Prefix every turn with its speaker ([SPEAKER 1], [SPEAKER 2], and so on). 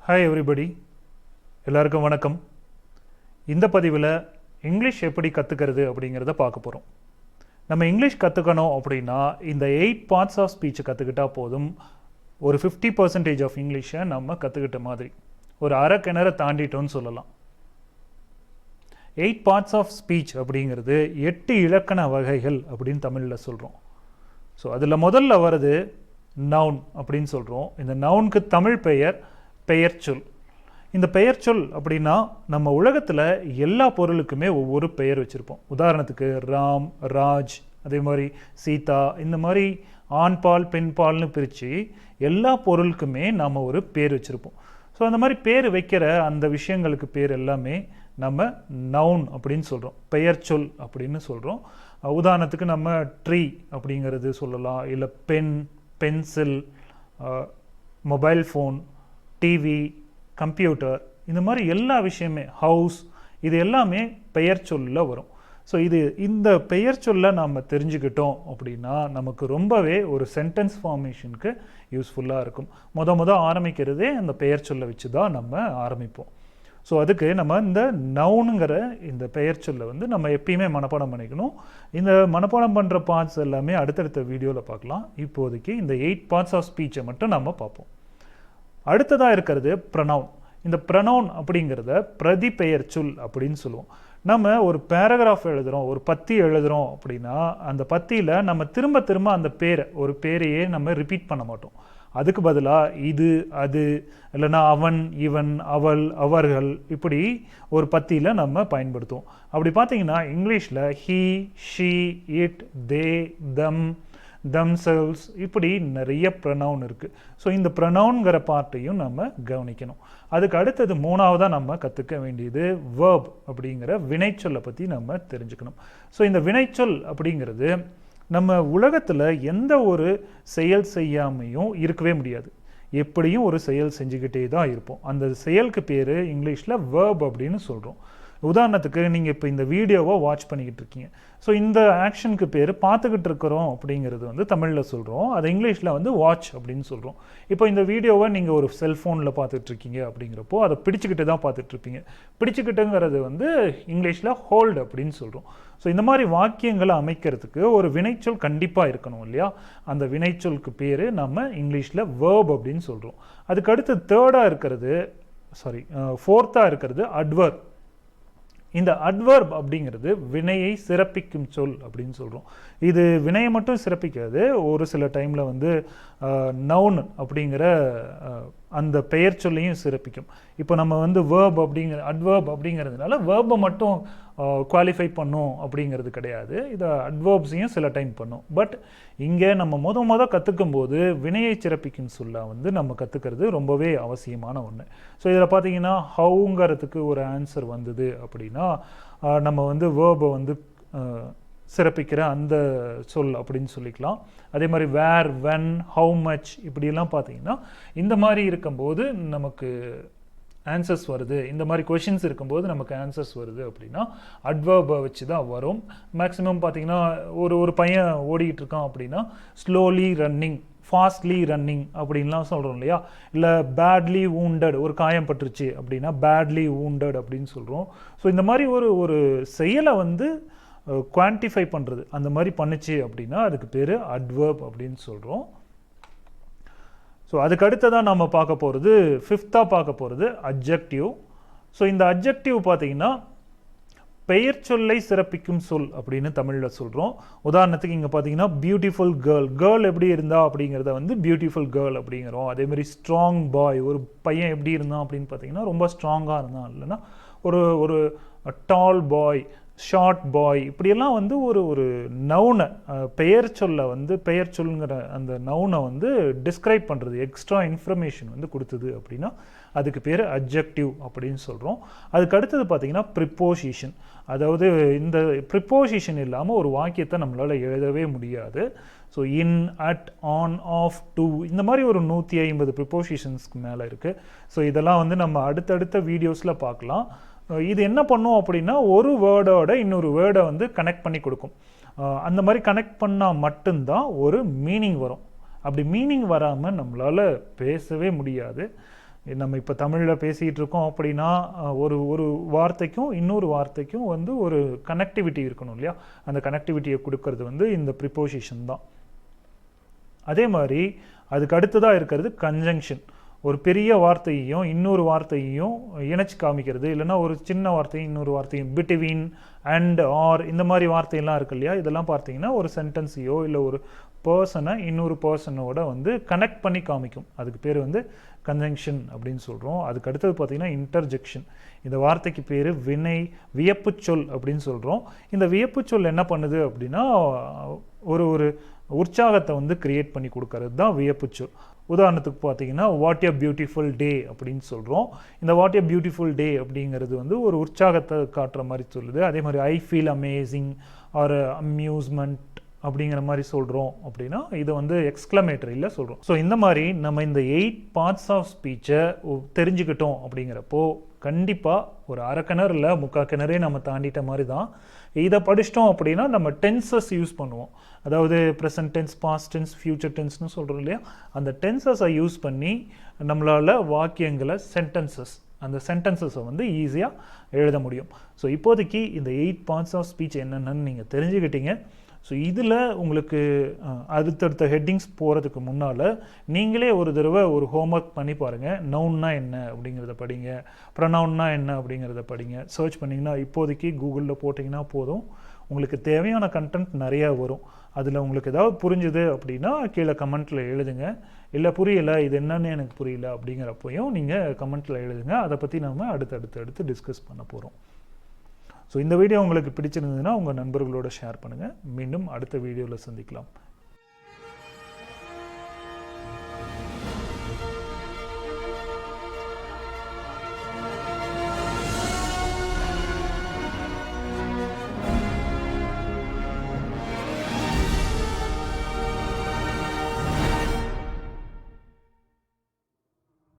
[SPEAKER 1] Hi everybody, எல்லாருக்கும் வணக்கம். இந்த பதிவில் இங்கிலீஷ் எப்படி கற்றுக்கிறது அப்படிங்கிறத பார்க்க போகிறோம். நம்ம இங்கிலீஷ் கற்றுக்கணும் அப்படின்னா இந்த 8 பார்ட்ஸ் ஆஃப் ஸ்பீச்சை கற்றுக்கிட்டா போதும். ஒரு 50% ஆஃப் இங்கிலீஷை நம்ம கற்றுக்கிட்ட மாதிரி, ஒரு அரை கிணற தாண்டிட்டோன்னு சொல்லலாம். 8 பார்ட்ஸ் ஆஃப் ஸ்பீச் அப்படிங்கிறது 8 இலக்கண வகைகள் அப்படின்னு தமிழில் சொல்கிறோம். ஸோ அதில் முதல்ல வர்றது நவுன் அப்படின்னு சொல்கிறோம். இந்த நவுனுக்கு தமிழ் பெயர்ச்சொல். இந்த பெயர்ச்சொல் அப்படின்னா நம்ம உலகத்தில் எல்லா பொருளுக்குமே ஒவ்வொரு பெயர் வச்சுருப்போம். உதாரணத்துக்கு ராம், ராஜ், அதே மாதிரி சீதா, இந்த மாதிரி ஆண் பால் பெண் பால்னு பிரித்து எல்லா பொருளுக்குமே நாம் ஒரு பேர் வச்சுருப்போம். ஸோ அந்த மாதிரி பேர் வைக்கிற அந்த விஷயங்களுக்கு பேர் எல்லாமே நம்ம நவுன் அப்படின்னு சொல்கிறோம், பெயர்ச்சொல் அப்படின்னு சொல்கிறோம். உதாரணத்துக்கு நம்ம ட்ரீ அப்படிங்கிறது சொல்லலாம், இல்லை pen, pencil, mobile phone, TV, computer, இந்த மாதிரி எல்லா விஷயமே, ஹவுஸ், இது எல்லாமே பெயர் சொல்ல வரும். ஸோ இந்த பெயர் சொல்ல நாம் தெரிஞ்சுக்கிட்டோம் அப்படின்னா நமக்கு ரொம்பவே ஒரு சென்டென்ஸ் ஃபார்மேஷனுக்கு யூஸ்ஃபுல்லாக இருக்கும். முத ஆரம்பிக்கிறதே அந்த பெயர் சொல்ல வச்சு தான் நம்ம ஆரம்பிப்போம். ஸோ அதுக்கு நம்ம இந்த நவுனுங்கிற இந்த பெயர் சொல்ல நம்ம எப்பயுமே மனப்பாடம் பண்ணிக்கணும். இந்த மனப்பாடம் பண்ணுற பார்ட்ஸ் எல்லாமே அடுத்தடுத்த வீடியோவில் பார்க்கலாம். இப்போதைக்கு இந்த 8 பார்ட்ஸ் ஆஃப் ஸ்பீச்சை மட்டும் நம்ம பார்ப்போம். அடுத்ததாக இருக்கிறது ப்ரனவுன். இந்த ப்ரனவுன் அப்படிங்கிறத பிரதி பெயர் சொல் அப்படின்னு சொல்லுவோம். நம்ம ஒரு பேராகிராஃப் எழுதுகிறோம், ஒரு பத்தி எழுதுகிறோம் அப்படின்னா அந்த பத்தியில் நம்ம திரும்ப திரும்ப அந்த ஒரு பேரையே நம்ம ரிப்பீட் பண்ண மாட்டோம். அதுக்கு பதிலாக இது, அது, இல்லைன்னா அவன், இவன், அவள், அவர்கள், இப்படி ஒரு பத்தியில் நம்ம பயன்படுத்துவோம். அப்படி பார்த்தீங்கன்னா இங்கிலீஷில் he, she, it, they, them, themselves, இப்படி நிறைய ப்ரனவுன் இருக்குது. ஸோ இந்த ப்ரனவுன்கிற பார்ட்டையும் நம்ம கவனிக்கணும். அதுக்கு அடுத்தது மூணாவதாக நம்ம கற்றுக்க வேண்டியது வேர்ப் அப்படிங்கிற வினைச்சொல்லை பற்றி நம்ம தெரிஞ்சுக்கணும். ஸோ இந்த வினைச்சொல் அப்படிங்கிறது நம்ம உலகத்தில் எந்த ஒரு செயல் செய்யாமையும் இருக்கவே முடியாது. எப்படியும் ஒரு செயல் செஞ்சுக்கிட்டே தான் இருப்போம். அந்த செயலுக்கு பேர் இங்கிலீஷில் வேர்ப் அப்படின்னு சொல்கிறோம். உதாரணத்துக்கு நீங்கள் இப்போ இந்த வீடியோவை வாட்ச் பண்ணிக்கிட்டு இருக்கீங்க. ஸோ இந்த ஆக்ஷனுக்கு பேர் பார்த்துக்கிட்டு இருக்கிறோம் அப்படிங்கிறது தமிழில் சொல்கிறோம். அது இங்கிலீஷில் வாட்ச் அப்படின்னு சொல்கிறோம். இப்போ இந்த வீடியோவை நீங்கள் ஒரு செல்ஃபோனில் பார்த்துட்ருக்கீங்க அப்படிங்கிறப்போ அதை பிடிச்சிக்கிட்டு தான் பார்த்துட்ருப்பீங்க. பிடிச்சிக்கிட்டுங்கிறது இங்கிலீஷில் ஹோல்டு அப்படின்னு சொல்கிறோம். ஸோ இந்த மாதிரி வாக்கியங்களை அமைக்கிறதுக்கு ஒரு வினைச்சொல் கண்டிப்பாக இருக்கணும் இல்லையா? அந்த வினைச்சொலுக்கு பேர் நம்ம இங்கிலீஷில் வேர்ப் அப்படின்னு சொல்கிறோம். அதுக்கு அடுத்து ஃபோர்த்தாக இருக்கிறது அட்வர்ப். இந்த அட்வர்ப் அப்படிங்கிறது வினையை சிறப்பிக்கும் சொல் அப்படின்னு சொல்கிறோம். இது வினையை மட்டும் சிறப்பிக்காது, ஒரு சில டைமில் நவுன் அப்படிங்கிற அந்த பெயர் சொல்லையும் சிறப்பிக்கும். இப்போ நம்ம வேர்ப் அட்வர்ப் அப்படிங்கிறதுனால வேர்பை மட்டும் குவாலிஃபை பண்ணும் அப்படிங்கிறது கிடையாது. இதை அட்வர்ப்ஸையும் சில டைம் பண்ணும். பட் இங்கே நம்ம முத கற்றுக்கும் போது வினையை சிறப்பிக்கும் சொல்ல நம்ம கற்றுக்கிறது ரொம்பவே அவசியமான ஒன்று. ஸோ இதில் பார்த்தீங்கன்னா ஹவுங்கிறதுக்கு ஒரு ஆன்சர் வந்தது அப்படின்னா நம்ம வேர்பை சிறப்பிக்கிற அந்த சொல் அப்படின்னு சொல்லிக்கலாம். அதே மாதிரி வேர், வென், ஹவு மச், இப்படியெல்லாம் பார்த்தீங்கன்னா இந்த மாதிரி இருக்கும்போது நமக்கு ஆன்சர்ஸ் வருது, இந்த மாதிரி கொஷின்ஸ் இருக்கும்போது நமக்கு ஆன்சர்ஸ் வருது அப்படின்னா அட்வர்பை வச்சு தான் வரும். மேக்ஸிமம் பார்த்தீங்கன்னா ஒரு பையன் ஓடிக்கிட்டு இருக்கான் அப்படின்னா ஸ்லோலி ரன்னிங், ஃபாஸ்ட்லி ரன்னிங் அப்படின்லாம் சொல்கிறோம் இல்லையா? இல்லை பேட்லி வூண்டட், ஒரு காயம் பட்டுருச்சு அப்படின்னா பேட்லி வூண்டட் அப்படின்னு சொல்கிறோம். ஸோ இந்த மாதிரி ஒரு செயலை குவான்டிஃபை பண்ணுறது, அந்த மாதிரி பண்ணுச்சு அப்படின்னா அதுக்கு பேர் அட்வர்ப் அப்படின்னு சொல்கிறோம். ஸோ அதுக்கு அடுத்ததான் நம்ம பார்க்க போகிறது, ஃபிஃப்த்தாக பார்க்க போகிறது அட்ஜெக்டிவ். ஸோ இந்த அட்ஜெக்டிவ் பார்த்தீங்கன்னா பெயர் சொல்லை சிறப்பிக்கும் சொல் அப்படின்னு தமிழில் சொல்கிறோம். உதாரணத்துக்கு இங்கே பார்த்தீங்கன்னா பியூட்டிஃபுல் கேர்ள் எப்படி இருந்தா அப்படிங்கிறத பியூட்டிஃபுல் கேர்ள் அப்படிங்கிறோம். அதேமாதிரி ஸ்ட்ராங் பாய், ஒரு பையன் எப்படி இருந்தான் அப்படின்னு பார்த்தீங்கன்னா ரொம்ப ஸ்ட்ராங்காக இருந்தான், இல்லைன்னா ஒரு டால் பாய், ஷார்ட் பாய், இப்படியெல்லாம் ஒரு நவுனை பெயர் சொல்லுங்கிற அந்த நவுனை டிஸ்கிரைப் பண்ணுறது, எக்ஸ்ட்ரா இன்ஃபர்மேஷன் கொடுத்தது அப்படின்னா அதுக்கு பேர் அட்ஜெக்டிவ் அப்படின்னு சொல்கிறோம். அதுக்கு அடுத்தது பார்த்தீங்கன்னா ப்ரிப்போசிஷன். அதாவது இந்த ப்ரிப்போசிஷன் இல்லாமல் ஒரு வாக்கியத்தை நம்மளால் எழுதவே முடியாது. So in, at, on, off, to, இந்த மாதிரி ஒரு 150 ப்ரிப்போசிஷன்ஸ்க்கு மேலே இருக்குது. ஸோ இதெல்லாம் நம்ம அடுத்தடுத்த வீடியோஸில் பார்க்கலாம். இது என்ன பண்ணும் அப்படின்னா ஒரு வேர்டோட இன்னொரு வேர்டை கனெக்ட் பண்ணி கொடுக்கும். அந்த மாதிரி கனெக்ட் பண்ணால் மட்டும்தான் ஒரு மீனிங் வரும். அப்படி மீனிங் வராமல் நம்மளால் பேசவே முடியாது. நம்ம இப்போ தமிழில் பேசிகிட்டு இருக்கோம் அப்படின்னா ஒரு ஒரு வார்த்தைக்கும் இன்னொரு வார்த்தைக்கும் வந்து ஒரு கனெக்டிவிட்டி இருக்கணும் இல்லையா? அந்த கனெக்டிவிட்டியை கொடுக்கறது வந்து இந்த ப்ரிப்போசிஷன் தான். அதே மாதிரி அதுக்கு அடுத்ததாக இருக்கிறது கன்ஜங்ஷன். ஒரு பெரிய வார்த்தையையும் இன்னொரு வார்த்தையையும் இணைச்சி காமிக்கிறது, இல்லைன்னா ஒரு சின்ன வார்த்தையும் இன்னொரு வார்த்தையும், பிட்வீன், அண்ட், ஆர், இந்த மாதிரி வார்த்தையெல்லாம் இருக்கு இல்லையா? இதெல்லாம் பார்த்தீங்கன்னா ஒரு சென்டென்ஸையோ இல்லை ஒரு பர்சனை இன்னொரு பர்சனோட வந்து கனெக்ட் பண்ணி காமிக்கும். அதுக்கு பேர் வந்து கன்ஜங்ஷன் அப்படின்னு சொல்கிறோம். அதுக்கு அடுத்தது பார்த்தீங்கன்னா இன்டர்ஜெக்ஷன். இந்த வார்த்தைக்கு பேர் வியப்பு சொல் அப்படின்னு சொல்கிறோம். இந்த வியப்பு சொல் என்ன பண்ணுது அப்படின்னா ஒரு ஒரு உற்சாகத்தை வந்து கிரியேட் பண்ணி கொடுக்கறது தான் வியப்பு சொல். உதாரணத்துக்கு பார்த்தீங்கன்னா வாட் எ பியூட்டிஃபுல் டே அப்படின்னு சொல்கிறோம். இந்த வாட் எ பியூட்டிஃபுல் டே அப்படிங்கிறது வந்து ஒரு உற்சாகத்தை காட்டுற மாதிரி சொல்லுது. அதே மாதிரி I feel amazing or amusement அப்படிங்கிற மாதிரி சொல்கிறோம் அப்படின்னா இதை வந்து எக்ஸ்க்ளமேட்டரியில் சொல்கிறோம். ஸோ இந்த மாதிரி நம்ம இந்த 8 பார்ட்ஸ் ஆஃப் ஸ்பீச்சை தெரிஞ்சுக்கிட்டோம் அப்படிங்கிறப்போ கண்டிப்பாக ஒரு அரை கிணறு இல்லை முக்கால் கிணறே நம்ம தாண்டிட்ட மாதிரி தான். இதை படிச்சிட்டோம் அப்படின்னா நம்ம டென்சஸ் யூஸ் பண்ணுவோம். அதாவது present tense, past tense, future டென்ஸ்னு சொல்கிறோம் இல்லையா? அந்த டென்சஸை யூஸ் பண்ணி நம்மளால் வாக்கியங்களை அந்த சென்டென்சஸை வந்து ஈஸியாக எழுத முடியும். ஸோ இப்போதைக்கு இந்த 8 பார்ட்ஸ் ஆஃப் ஸ்பீச் என்னென்னு நீங்கள் தெரிஞ்சுக்கிட்டீங்க. ஸோ இதில் உங்களுக்கு அடுத்தடுத்த ஹெட்டிங்ஸ் போகிறதுக்கு முன்னால் நீங்களே ஒரு தடவை ஒரு ஹோம்ஒர்க் பண்ணி பாருங்கள். நவுன்னா என்ன அப்படிங்கிறத படிங்க, ப்ரொனவுன்னா என்ன அப்படிங்கிறத படிங்க. சர்ச் பண்ணிங்கன்னா இப்போதைக்கு கூகுளில் போட்டிங்கன்னா போதும், உங்களுக்கு தேவையான கண்டென்ட் நிறையா வரும். அதில் உங்களுக்கு ஏதாவது புரிஞ்சுது அப்படின்னா கீழே கமெண்ட்டில் எழுதுங்க. இல்லை புரியலை, இது என்னன்னு எனக்கு புரியல அப்படிங்கிறப்பையும் நீங்கள் கமெண்ட்டில் எழுதுங்க. அதை பற்றி நம்ம அடுத்து டிஸ்கஸ் பண்ண போகிறோம். ஸோ இந்த வீடியோ உங்களுக்கு பிடிச்சிருந்ததுன்னா உங்கள் நண்பர்களோட ஷேர் பண்ணுங்கள். மீண்டும் அடுத்த வீடியோவில் சந்திக்கலாம்.